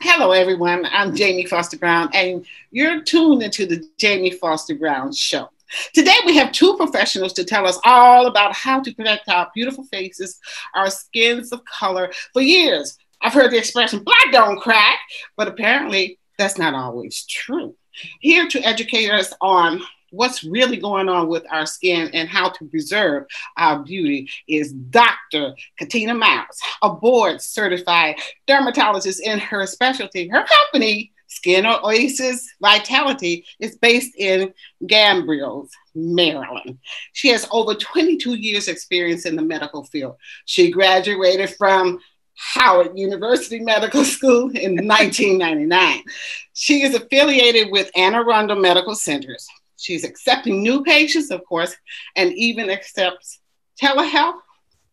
Hello, everyone. I'm Jamie Foster Brown, and you're tuned into the Jamie Foster Brown Show. Today, we have two professionals to tell us all about how to protect our beautiful faces, our skins of color. For years, I've heard the expression, black don't crack, but apparently that's not always true. Here to educate us on what's really going on with our skin and how to preserve our beauty is Dr. KATINA Miles, a board-certified dermatologist in her specialty. Her company, Skin Oasis Vitality, is based in Gambrills, Maryland. She has over 22 years experience in the medical field. She graduated from Howard University Medical School in 1999. She is affiliated with Anne Arundel Medical Centers. She's accepting new patients, of course, and even accepts telehealth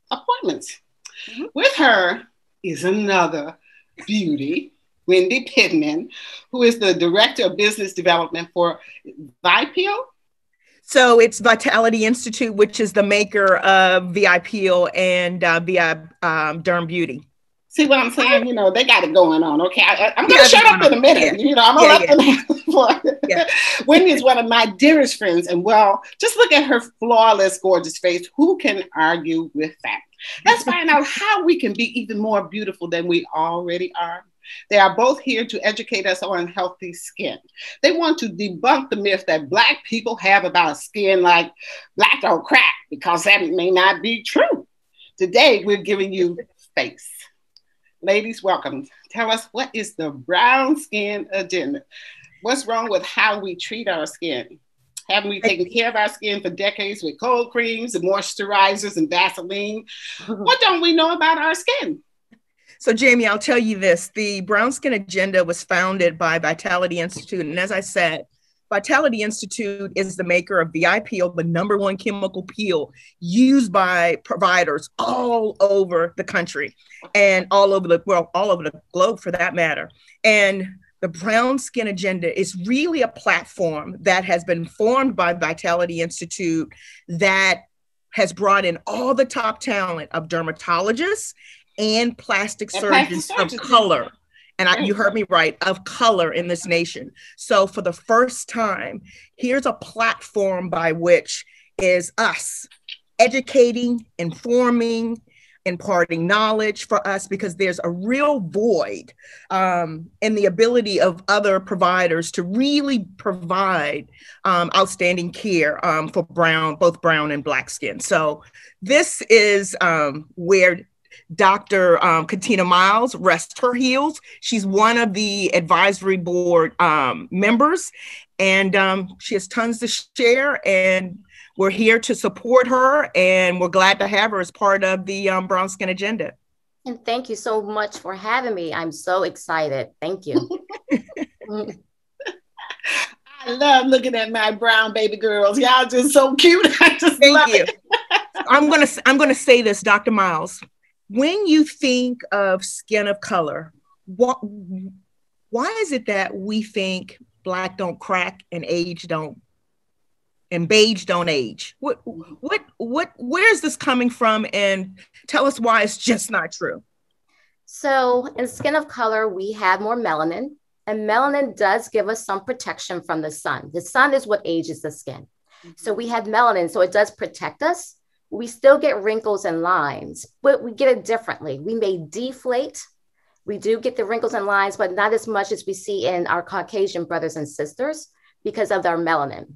appointments. Mm-hmm. With her is another beauty, Wendy Pittman, who is the Director of Business Development for VIPEO. So it's Vitality Institute, which is the maker of VIPEO and Derm Beauty. See what I'm saying? You know, they got it going on. Okay, I'm going to shut up in a minute. Yeah. You know, I'm going to let them have the floor. Yeah. Wendy is one of my dearest friends. And well, just look at her flawless, gorgeous face. Who can argue with that? Let's find out how we can be even more beautiful than we already are. They are both here to educate us on healthy skin. They want to debunk the myth that Black people have about skin like black don't crack, because that may not be true. Today, we're giving you face. Ladies, welcome. Tell us, what is the brown skin agenda? What's wrong with how we treat our skin? Haven't we taken care of our skin for decades with cold creams and moisturizers and Vaseline? What don't we know about our skin? So Jamie, I'll tell you this, the Brown Skin Agenda was founded by Vitality Institute. And as I said, Vitality Institute is the maker of VIPEO, the #1 chemical peel used by providers all over the country and all over the world, all over the globe for that matter. And the Brown Skin Agenda is really a platform that has been formed by Vitality Institute that has brought in all the top talent of dermatologists and plastic surgeons of color. And you heard me right, of color in this nation. So for the first time, here's a platform by which is us educating, informing, imparting knowledge for us, because there's a real void in the ability of other providers to really provide outstanding care for both brown and Black skin. So this is where Dr. KATINA Miles rests her heels. She's one of the advisory board members, and she has tons to share, and we're here to support her, and we're glad to have her as part of the Brown Skin Agenda. And thank you so much for having me. I'm so excited. Thank you. I love looking at my brown baby girls. Y'all just so cute. I just thank you. I'm gonna say this, Dr. Miles. When you think of skin of color, why is it that we think Black don't crack and beige don't age? Where is this coming from? And tell us why it's just not true. So in skin of color, we have more melanin, and melanin does give us some protection from the sun. The sun is what ages the skin. So we have melanin, so it does protect us. We still get wrinkles and lines, but we get it differently. We may deflate. We do get the wrinkles and lines, but not as much as we see in our Caucasian brothers and sisters because of our melanin.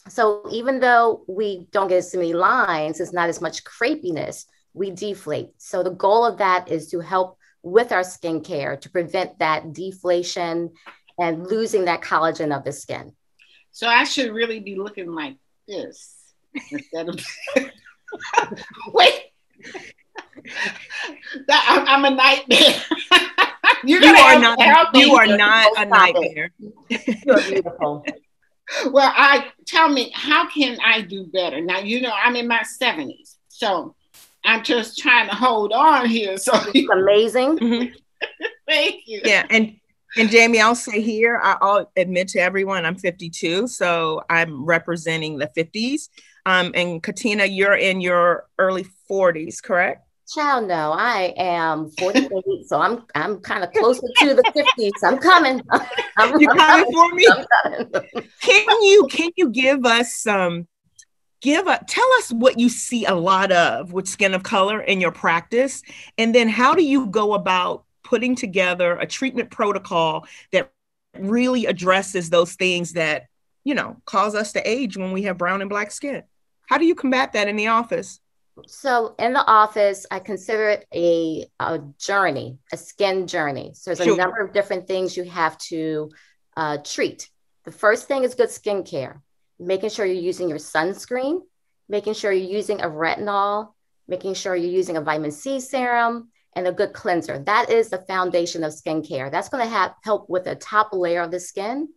So even though we don't get as many lines, it's not as much crepiness, we deflate. So the goal of that is to help with our skincare to prevent that deflation and losing that collagen of the skin. So I should really be looking like this instead of... Wait, I'm a nightmare. You are not a nightmare. You're beautiful. Well, tell me, how can I do better? Now, you know, I'm in my 70s, so I'm just trying to hold on here. So it's amazing. Mm-hmm. Thank you. Yeah, and Jamie, I'll say here, I'll admit to everyone, I'm 52, so I'm representing the 50s. And KATINA, you're in your early 40s, correct? Child, no, I am 48, so I'm kind of closer to the 50s. I'm coming. You're coming for me. I'm coming. Can you give us some? Tell us what you see a lot of with skin of color in your practice, and then how do you go about putting together a treatment protocol that really addresses those things that, you know, cause us to age when we have brown and black skin? How do you combat that in the office? So in the office, I consider it a journey, a skin journey. So there's a number of different things you have to treat. The first thing is good skincare, making sure you're using your sunscreen, making sure you're using a retinol, making sure you're using a vitamin C serum, and a good cleanser. That is the foundation of skincare. That's going to help with the top layer of the skin.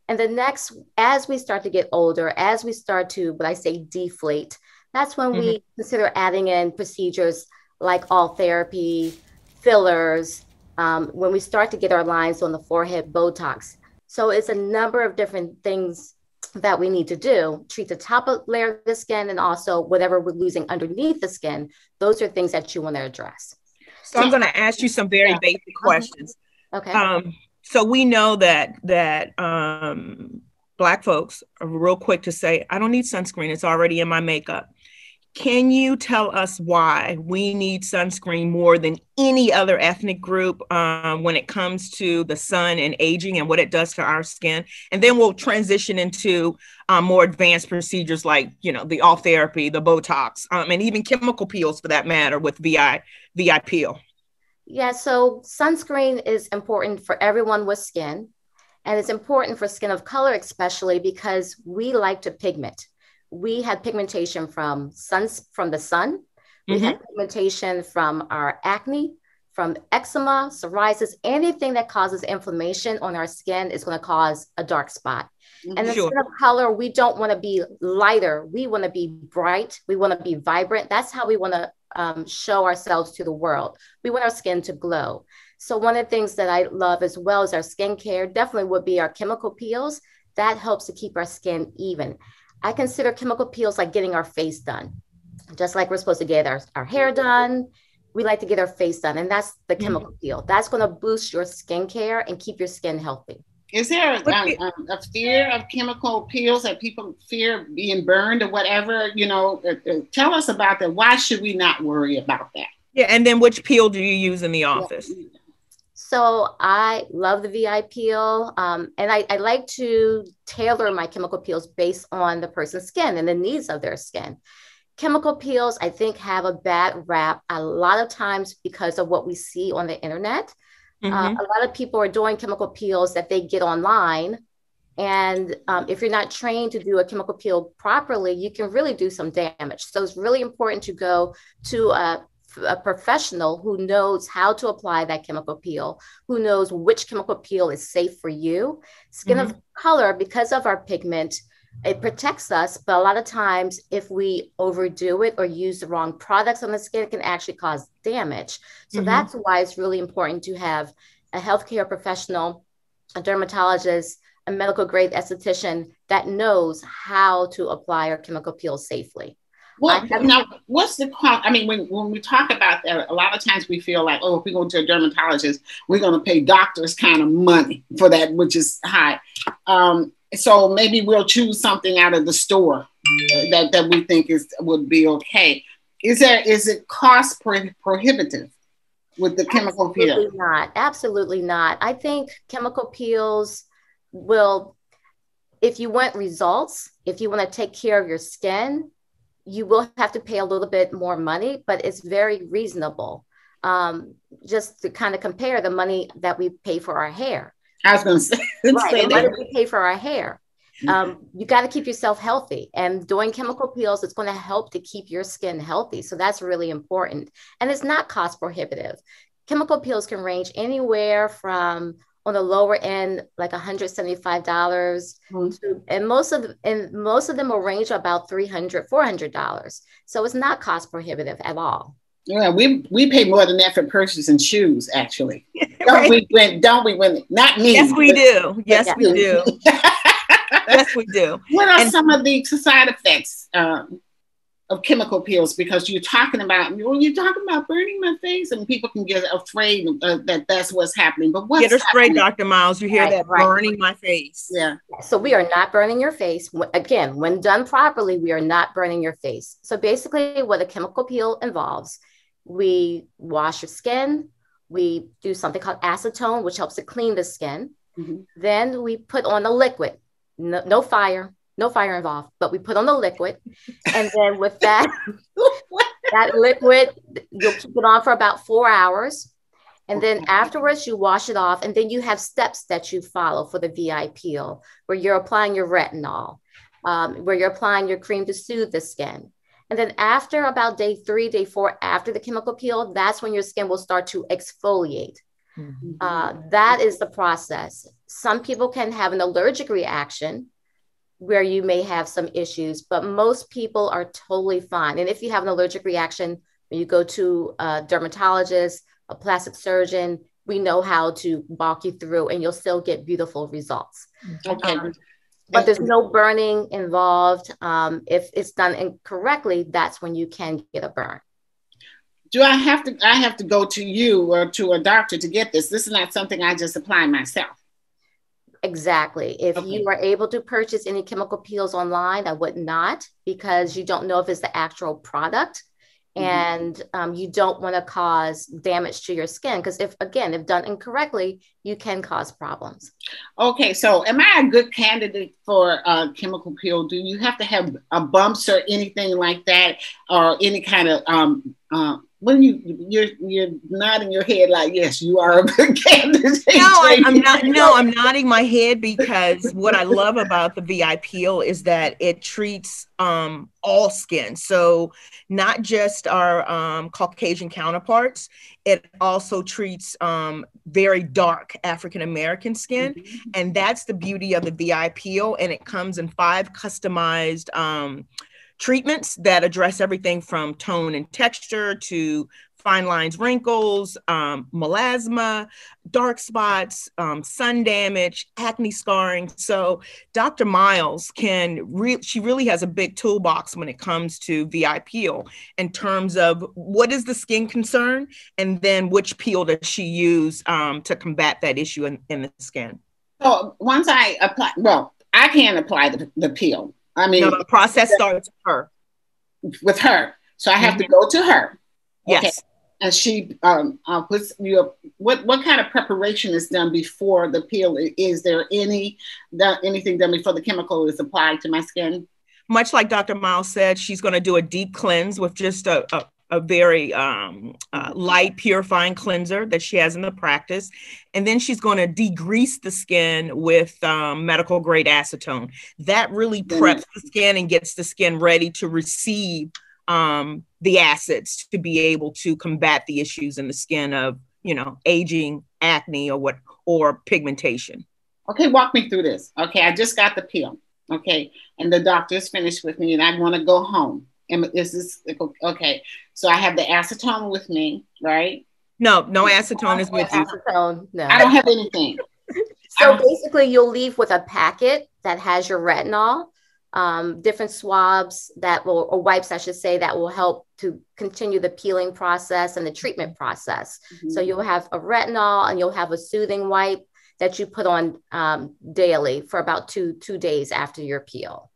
And the next, as we start to get older, as we start to, what I say, deflate, that's when we consider adding in procedures like all therapy, fillers, when we start to get our lines on the forehead, Botox. So it's a number of different things that we need to do, treat the top layer of the skin, and also whatever we're losing underneath the skin. Those are things that you want to address. So I'm going to ask you some very basic questions. Okay. So we know that Black folks are real quick to say, I don't need sunscreen. It's already in my makeup. Can you tell us why we need sunscreen more than any other ethnic group when it comes to the sun and aging and what it does to our skin? And then we'll transition into more advanced procedures like, you know, the all therapy, the Botox, and even chemical peels for that matter with VI peel. Yeah, so sunscreen is important for everyone with skin. And it's important for skin of color, especially because we like to pigment. We had pigmentation from the sun. We had pigmentation from our acne, from eczema, psoriasis. Anything that causes inflammation on our skin is going to cause a dark spot. And the skin of color, we don't want to be lighter. We want to be bright. We want to be vibrant. That's how we want to show ourselves to the world. We want our skin to glow. So one of the things that I love as well as our skincare definitely would be our chemical peels. That helps to keep our skin even. I consider chemical peels like getting our face done. Just like we're supposed to get our hair done, we like to get our face done. And that's the chemical peel. That's going to boost your skincare and keep your skin healthy. Is there a fear of chemical peels, that people fear being burned or whatever? You know, tell us about that. Why should we not worry about that? Yeah, and then which peel do you use in the office? Yeah. So I love the VI peel, and I like to tailor my chemical peels based on the person's skin and the needs of their skin. Chemical peels, I think, have a bad rap a lot of times because of what we see on the internet. A lot of people are doing chemical peels that they get online. And if you're not trained to do a chemical peel properly, you can really do some damage. So it's really important to go to a professional who knows how to apply that chemical peel, who knows which chemical peel is safe for you. Skin of color, because of our pigment, it protects us. But a lot of times, if we overdo it or use the wrong products on the skin, it can actually cause damage. So that's why it's really important to have a healthcare professional, a dermatologist, a medical grade esthetician that knows how to apply our chemical peel safely. Well, now, what's the cost? I mean, when we talk about that, a lot of times we feel like, oh, if we go to a dermatologist, we're going to pay doctors kind of money for that, which is high. So maybe we'll choose something out of the store that we think would be okay. Is it cost prohibitive with the chemical peel? Absolutely not. Absolutely not. I think chemical peels will, if you want results, if you want to take care of your skin, you will have to pay a little bit more money, but it's very reasonable. Just to kind of compare the money that we pay for our hair. I was going to say, right, the money we pay for our hair. You got to keep yourself healthy, and doing chemical peels is going to help to keep your skin healthy. So that's really important. And it's not cost prohibitive. Chemical peels can range anywhere from, on the lower end, like $175 to, and most of them will range about $300, $400. So it's not cost prohibitive at all. Yeah, we pay more than that for purchasing shoes, actually. Right. Don't we, Wendy? Not me. Yes, we do. Yes, we do. Yes, we do. What are some of the side effects of chemical peels, because you're talking about, when you're talking about burning my face, and people can get afraid that that's what's happening. But what's Get her straight, happening? Dr. Miles. You hear that? Burning my face. Yeah. So we are not burning your face. Again, when done properly, we are not burning your face. So basically what a chemical peel involves, we wash your skin. We do something called acetone, which helps to clean the skin. Mm-hmm. Then we put on a liquid, no fire involved, but we put on the liquid. And then with that, that liquid, you'll keep it on for about 4 hours. And then afterwards you wash it off. And then you have steps that you follow for the VI peel, where you're applying your retinol, where you're applying your cream to soothe the skin. And then after about day 3, day 4, after the chemical peel, that's when your skin will start to exfoliate. Mm-hmm. That is the process. Some people can have an allergic reaction where you may have some issues, but most people are totally fine. And if you have an allergic reaction, when you go to a dermatologist, a plastic surgeon, we know how to walk you through, and you'll still get beautiful results. Okay. But there's no burning involved. If it's done incorrectly, that's when you can get a burn. Do I have to go to you or to a doctor to get this? This is not something I just apply myself. Exactly. If you are able to purchase any chemical peels online, I would not, because you don't know if it's the actual product. And you don't want to cause damage to your skin, because if done incorrectly, you can cause problems. Okay, so am I a good candidate for a chemical peel? Do you have to have bumps or anything like that, or any kind of when you're nodding your head like yes, you are a good candidate? I'm not. No, I'm nodding my head because what I love about the VI peel is that it treats all skin. So not just our Caucasian counterparts. It also treats very dark African American skin, and that's the beauty of the VI peel. And it comes in 5 customized treatments that address everything from tone and texture to fine lines, wrinkles, melasma, dark spots, sun damage, acne scarring. So Dr. Miles she really has a big toolbox when it comes to VI peel in terms of what is the skin concern, and then which peel does she use to combat that issue in the skin. So once I apply, I can apply the peel. I mean, the process starts with her. So I have to go to her. Okay. Yes. And she puts what kind of preparation is done before the peel? Is there anything done before the chemical is applied to my skin? Much like Dr. Miles said, she's going to do a deep cleanse with just a very light purifying cleanser that she has in the practice. And then she's going to degrease the skin with medical grade acetone. That really preps the skin and gets the skin ready to receive the acids to be able to combat the issues in the skin of, aging, acne, or pigmentation. Okay, walk me through this. Okay, I just got the peel. Okay, and the doctor's finished with me, and I want to go home. And is this okay? So I have the acetone with me, right? No acetone is with you. Acetone, no. I don't have anything. So basically, you'll leave with a packet that has your retinol, different swabs or wipes, I should say, that will help to continue the peeling process and the treatment process. So you'll have a retinol and you'll have a soothing wipe that you put on daily for about two days after your peel.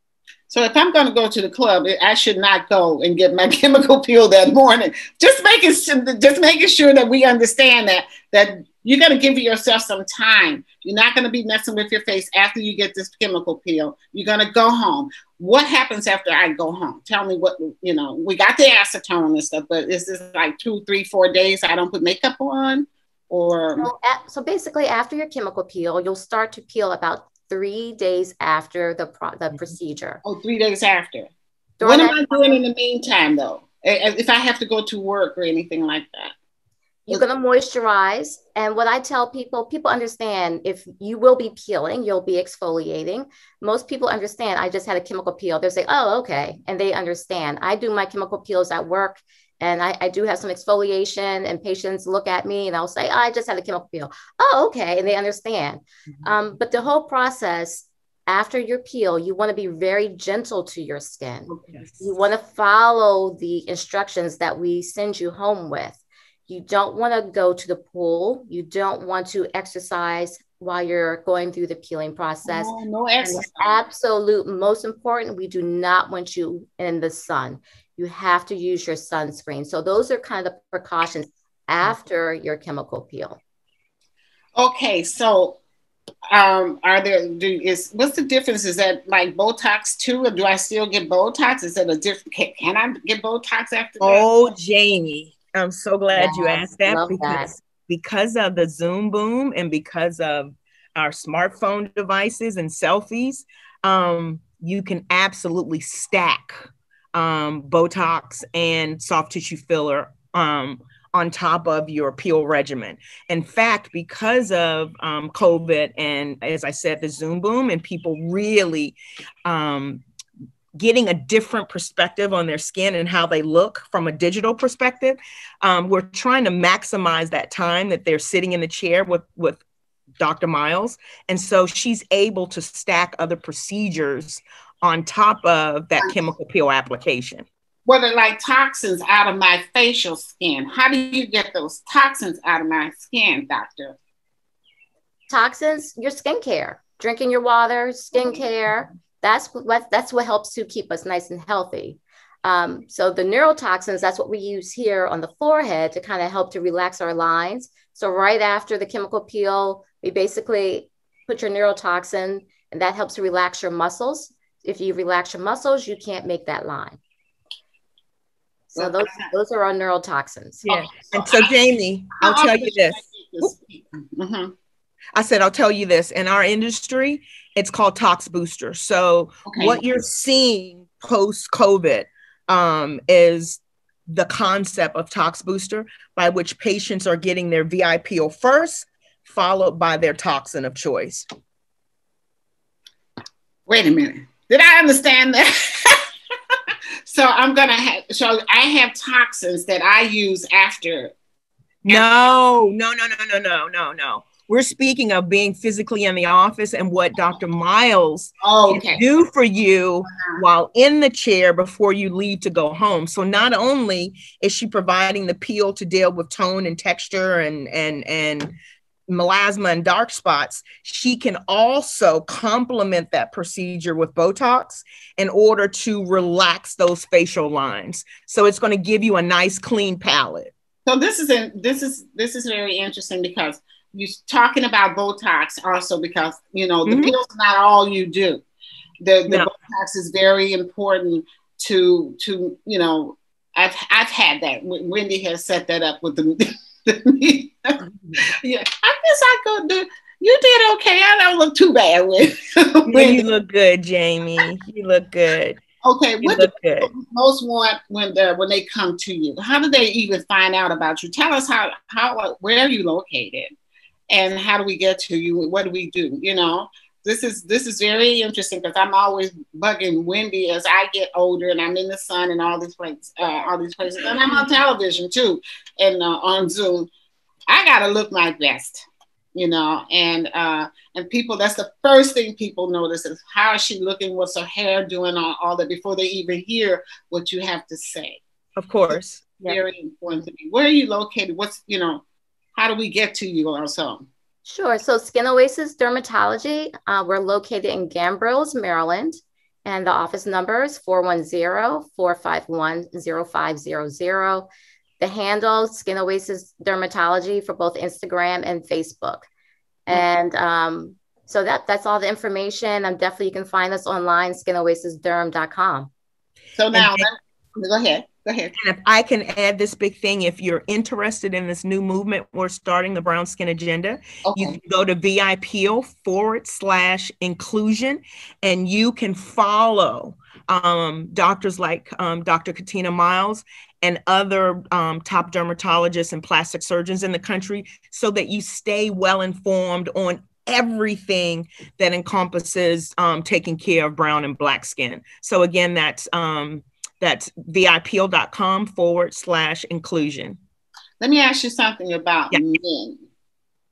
So if I'm going to go to the club, I should not go and get my chemical peel that morning. Just making sure that we understand that you're going to give yourself some time. You're not going to be messing with your face after you get this chemical peel. You're going to go home. What happens after I go home? Tell me what, we got the acetone and stuff, but is this like 2, 3, 4 days I don't put makeup on? Or so basically after your chemical peel, you'll start to peel about 3 days after the procedure. Oh, 3 days after. What am I doing in the meantime, though? If I have to go to work or anything like that? You're going to moisturize. And what I tell people understand, if you will be peeling, you'll be exfoliating. Most people understand, I just had a chemical peel. They'll say, oh, okay. And they understand. I do my chemical peels at work. And I do have some exfoliation, and patients look at me and I'll say, I just had a chemical peel. Oh, okay. And they understand. But the whole process, after your peel, you want to be very gentle to your skin. Yes. You want to follow the instructions that we send you home with. You don't want to go to the pool. You don't want to exercise while you're going through the peeling process. No exercise. And absolute most important, we do not want you in the sun. You have to use your sunscreen. So those are kind of the precautions after your chemical peel. Okay, so what's the difference? Is that like Botox too, or do I still get Botox? Is that a different? Can I get Botox after that? Oh, Jamie, I'm so glad you asked that, because of the Zoom boom and because of our smartphone devices and selfies, you can absolutely stack Botox and soft tissue filler on top of your peel regimen. In fact, because of COVID and, as I said, the Zoom boom and people really getting a different perspective on their skin and how they look from a digital perspective, we're trying to maximize that time that they're sitting in the chair with Dr. Miles. And so she's able to stack other procedures on top of that chemical peel application. What are like toxins out of my facial skin? How do you get those toxins out of my skin, doctor? Toxins, your skincare, drinking your water, skincare. That's what helps to keep us nice and healthy. So the neurotoxins, that's what we use here on the forehead to kind of help to relax our lines. So right after the chemical peel, we basically put your neurotoxin, and that helps to relax your muscles. If you relax your muscles, you can't make that line. So those are our neurotoxins. Yeah. And so, Jamie, I'll tell you this. I said, I'll tell you this. In our industry, it's called Tox Booster. So what you're seeing post-COVID is the concept of Tox Booster, by which patients are getting their VI peel first, followed by their toxin of choice. Wait a minute. Did I understand that? So I have toxins that I use after. No. We're speaking of being physically in the office and what Dr. Miles can do for you while in the chair before you leave to go home. So not only is she providing the peel to deal with tone and texture and melasma and dark spots, she can also complement that procedure with Botox in order to relax those facial lines. So it's going to give you a nice clean palette. So this is very interesting, because you're talking about Botox also, because the peel is not all you do. The Botox is very important to I've had that. Wendy has set that up with the yeah, I guess I could do. You did okay. I don't look too bad with. You look good, Jamie. You look good. Okay, what do people most want when they come to you? How do they even find out about you? Tell us where are you located, and how do we get to you? What do we do? This is very interesting, because I'm always bugging Wendy as I get older and I'm in the sun and all these places, and I'm on television too, and on Zoom. I gotta look my best, and people, that's the first thing people notice is how is she looking, what's her hair doing, all that, before they even hear what you have to say. Of course. Very important to me. Where are you located? How do we get to you also? Sure. So Skin Oasis Dermatology, we're located in Gambrills, Maryland, and the office number is 410-451-0500. The handle, Skin Oasis Dermatology, for both Instagram and Facebook. And so that's all the information. Definitely you can find us online, skinoasisderm.com. So now, go ahead. And if I can add this big thing, if you're interested in this new movement, we're starting the Brown Skin Agenda. You can go to VIPeel/inclusion, and you can follow doctors like Dr. KATINA Miles and other top dermatologists and plastic surgeons in the country, so that you stay well informed on everything that encompasses taking care of brown and black skin. So again, that's vipeel.com/inclusion. Let me ask you something about men,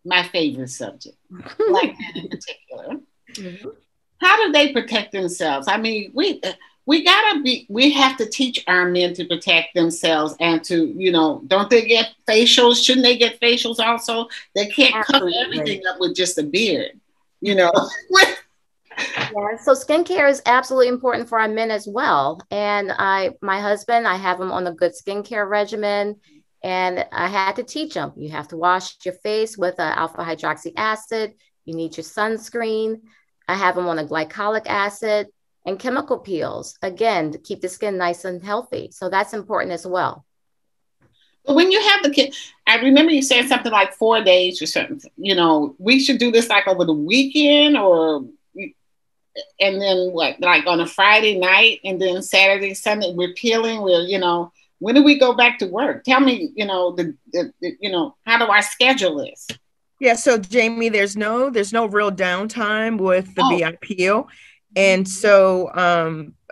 my favorite subject, black men in particular. how do they protect themselves? I mean, we have to teach our men to protect themselves and to, you know, don't they get facials? Shouldn't they get facials also? They can't Absolutely. cover everything up with just a beard, you know. Yeah, so skincare is absolutely important for our men as well. And my husband, I have him on a good skincare regimen, and I had to teach him. You have to wash your face with alpha hydroxy acid. You need your sunscreen. I have him on a glycolic acid and chemical peels, again, to keep the skin nice and healthy. So that's important as well. But when you have the kid, I remember you saying something like 4 days or something. You know, we should do this like over the weekend, or and then what, like on a Friday night, and then Saturday, Sunday, we're peeling. We're, you know, when do we go back to work? Tell me, you know, you know, how do I schedule this? Yeah, so Jamie, there's no real downtime with the VI peel. And so,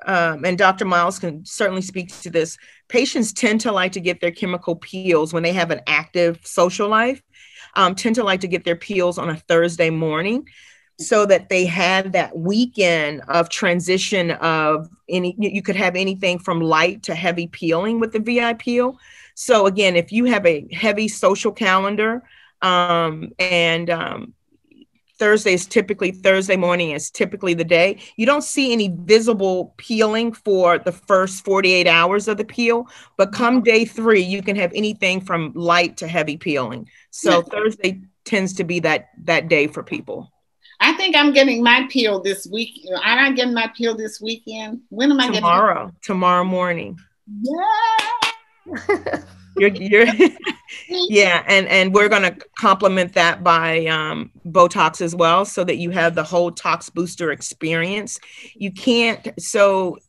and Dr. Miles can certainly speak to this. Patients tend to like to get their chemical peels when they have an active social life, tend to like to get their peels on a Thursday morning, so that they have that weekend of transition of you could have anything from light to heavy peeling with the VI peel. So again, if you have a heavy social calendar, Thursday morning is typically the day. You don't see any visible peeling for the first 48 hours of the peel, but come day 3, you can have anything from light to heavy peeling. So Thursday tends to be that day for people. I think I'm getting my peel this week. I'm not getting my peel this weekend. When am I getting it? Tomorrow morning. Yeah. You're yeah, and we're going to complement that by Botox as well, so that you have the whole tox booster experience. You can't,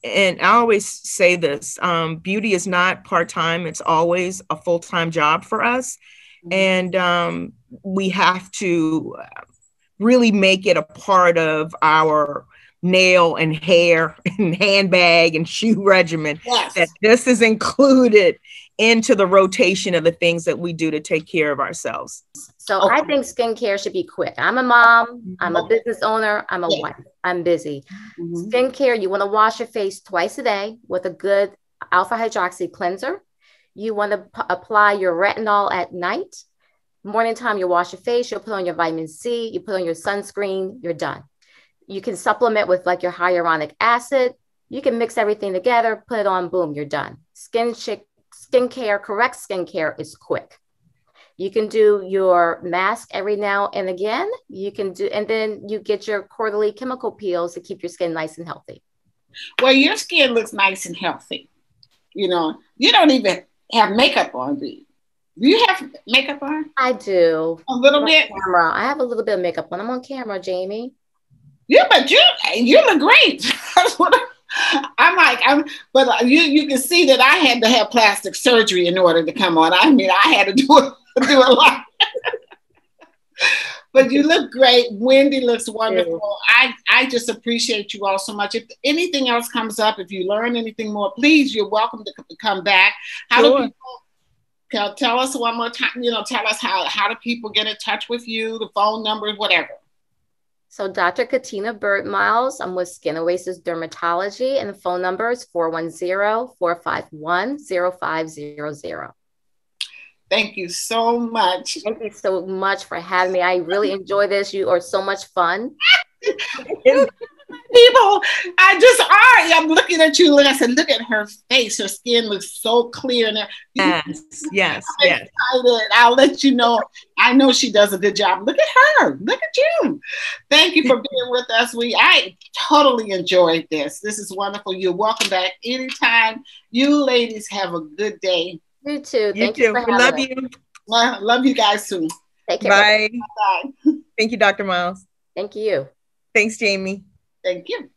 and I always say this, beauty is not part-time, it's always a full-time job for us. And we have to really make it a part of our nail and hair and handbag and shoe regimen, that this is included into the rotation of the things that we do to take care of ourselves. So I think skincare should be quick. I'm a mom, I'm a business owner, I'm a wife, I'm busy. Skincare, you want to wash your face twice a day with a good alpha hydroxy cleanser. You want to apply your retinol at night. Morning time, you wash your face, you'll put on your vitamin C, you put on your sunscreen, you're done. You can supplement with like your hyaluronic acid. You can mix everything together, put it on, boom, you're done. Skincare, correct skincare is quick. You can do your mask every now and again. You can do, and then you get your quarterly chemical peels to keep your skin nice and healthy. Well, your skin looks nice and healthy. You know, you don't even have makeup on, do you? Do you have makeup on? I do. A little bit? Camera. I have a little bit of makeup on. I'm on camera, Jamie. Yeah, but you look great. That's what but you can see that I had to have plastic surgery in order to come on. I mean, I had to do a lot. But you look great. Wendy looks wonderful. I just appreciate you all so much. If anything else comes up, if you learn anything more, please, you're welcome to come back. How do people tell us one more time? You know, tell us how do people get in touch with you? The phone numbers, whatever. So Dr. Katina Miles, I'm with Skin Oasis Dermatology, and the phone number is 410-451-0500. Thank you so much. Thank you so much for having me. I really enjoy this. You are so much fun. People, I'm looking at you. Like I said, look at her face. Her skin looks so clear. Yes. Excited. I'll let you know. I know she does a good job. Look at her. Look at you. Thank you for being with us. I totally enjoyed this. This is wonderful. You're welcome back anytime. You ladies have a good day. You too. Thank you for having us. Love you guys soon. Take care. Bye. Bye. Thank you, Dr. Miles. Thank you. Thanks, Jamie. Thank you.